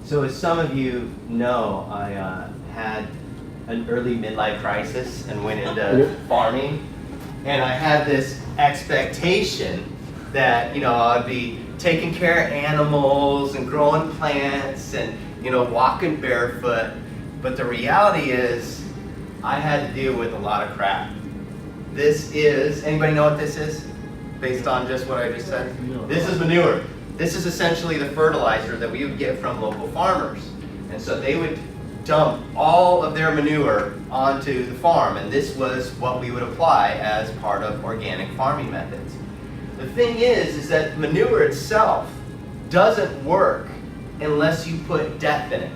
So as some of you know, I had an early midlife crisis and went into farming. And I had this expectation that, I'd be taking care of animals and growing plants and, walking barefoot. But the reality is, I had to deal with a lot of crap. This is, anybody know what this is? Based on just what I just said? This is manure. This is essentially the fertilizer that we would get from local farmers. And so they would dump all of their manure onto the farm, and this was what we would apply as part of organic farming methods. The thing is that manure itself doesn't work unless you put death in it.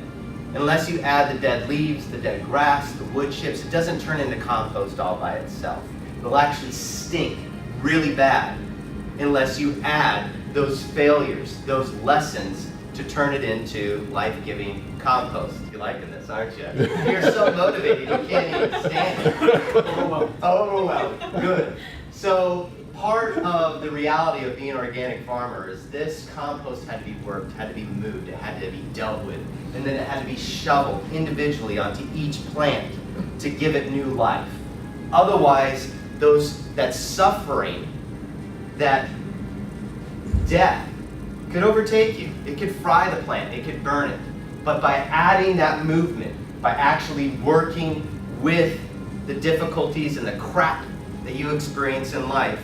Unless you add the dead leaves, the dead grass, the wood chips, it doesn't turn into compost all by itself. It'll actually stink really bad unless you add those failures, those lessons, to turn it into life-giving compost. You're liking this, aren't you? You're so motivated, you can't even stand it. Overwhelmed. Good. So part of the reality of being an organic farmer is this compost had to be worked, had to be moved, it had to be dealt with, and then it had to be shoveled individually onto each plant to give it new life. Otherwise, that suffering, that death could overtake you. It could fry the plant, it could burn it. But by adding that movement, by actually working with the difficulties and the crap that you experience in life,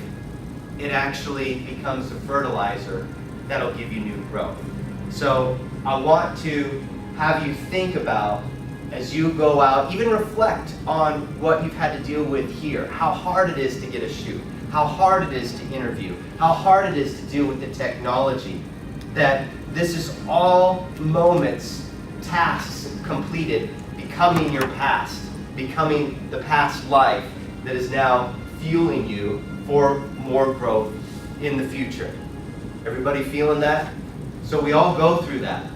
it actually becomes a fertilizer that'll give you new growth. So I want to have you think about, as you go out, even reflect on what you've had to deal with here, how hard it is to get a shoot, how hard it is to interview, how hard it is to deal with the technology, that this is all moments, tasks completed, becoming your past, becoming the past life that is now fueling you for more growth in the future. Everybody feeling that? So we all go through that.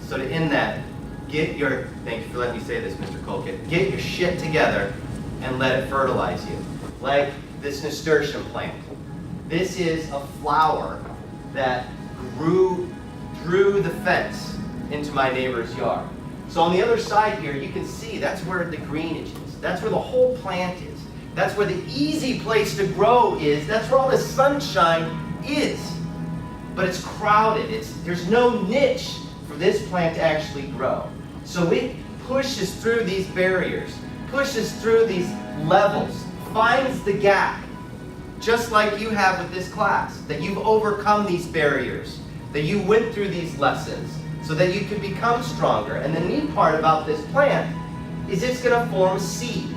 So to end that, thank you for letting me say this, Mr. Colquitt, get your shit together and let it fertilize you. Like this nasturtium plant. This is a flower that grew through the fence into my neighbor's yard. So on the other side here, you can see that's where the greenage is. That's where the whole plant is. That's where the easy place to grow is. That's where all the sunshine is. But it's crowded. There's no niche for this plant to actually grow. So it pushes through these barriers, pushes through these levels, finds the gap, just like you have with this class, that you've overcome these barriers, that you went through these lessons so that you could become stronger. And the neat part about this plant is it's going to form a seed,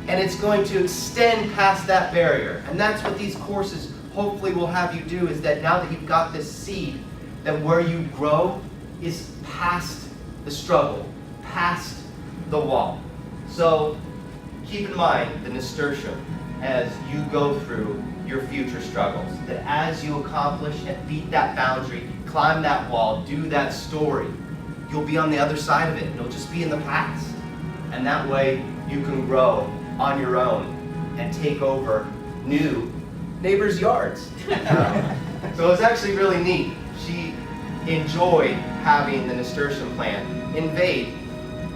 and it's going to extend past that barrier. And that's what these courses hopefully will have you do, is that now that you've got this seed, that where you grow is past the struggle, past the wall. So keep in mind the nasturtium as you go through your future struggles, that as you accomplish and beat that boundary, climb that wall, do that story, you'll be on the other side of it, and it'll just be in the past. And that way you can grow on your own and take over new neighbors' yards. So it was actually really neat. She enjoyed having the nasturtium plant invade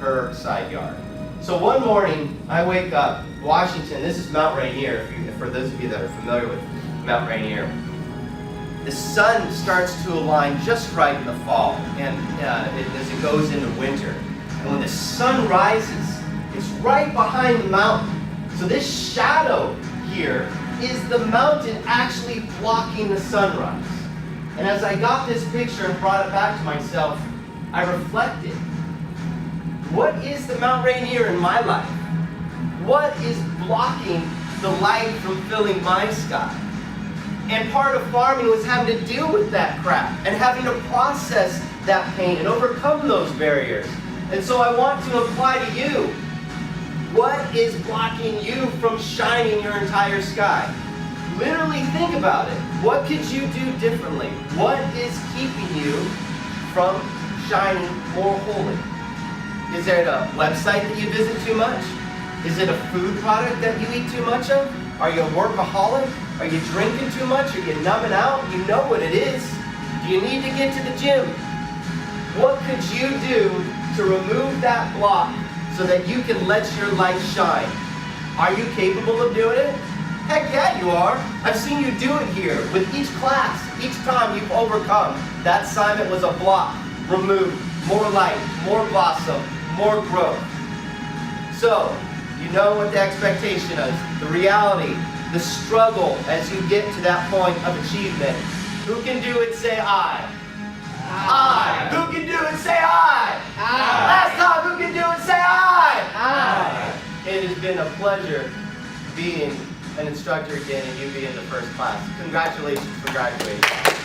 her side yard. So one morning, I wake up, Washington, this is Mount Rainier, for those of you that are familiar with Mount Rainier. The sun starts to align just right in the fall, and as it goes into winter. And when the sun rises, it's right behind the mountain. So this shadow here is the mountain actually blocking the sunrise. And as I got this picture and brought it back to myself, I reflected. What is the Mount Rainier in my life? What is blocking the light from filling my sky? And part of farming was having to deal with that crap and having to process that pain and overcome those barriers. And so I want to apply to you. What is blocking you from shining your entire sky? Literally think about it. What could you do differently? What is keeping you from shining more holy? Is there a website that you visit too much? Is it a food product that you eat too much of? Are you a workaholic? Are you drinking too much? Are you numbing out? You know what it is. Do you need to get to the gym? What could you do to remove that block so that you can let your light shine? Are you capable of doing it? Heck yeah, you are. I've seen you do it here with each class. Each time you've overcome. That assignment was a block removed. More light, more blossom, more growth. So, you know what the expectation is, the reality, the struggle as you get to that point of achievement. Who can do it? Say I. I. Who can do it? Say I. Last time, who can do it? Say I. It has been a pleasure being an instructor again and you being the first class. Congratulations for graduating.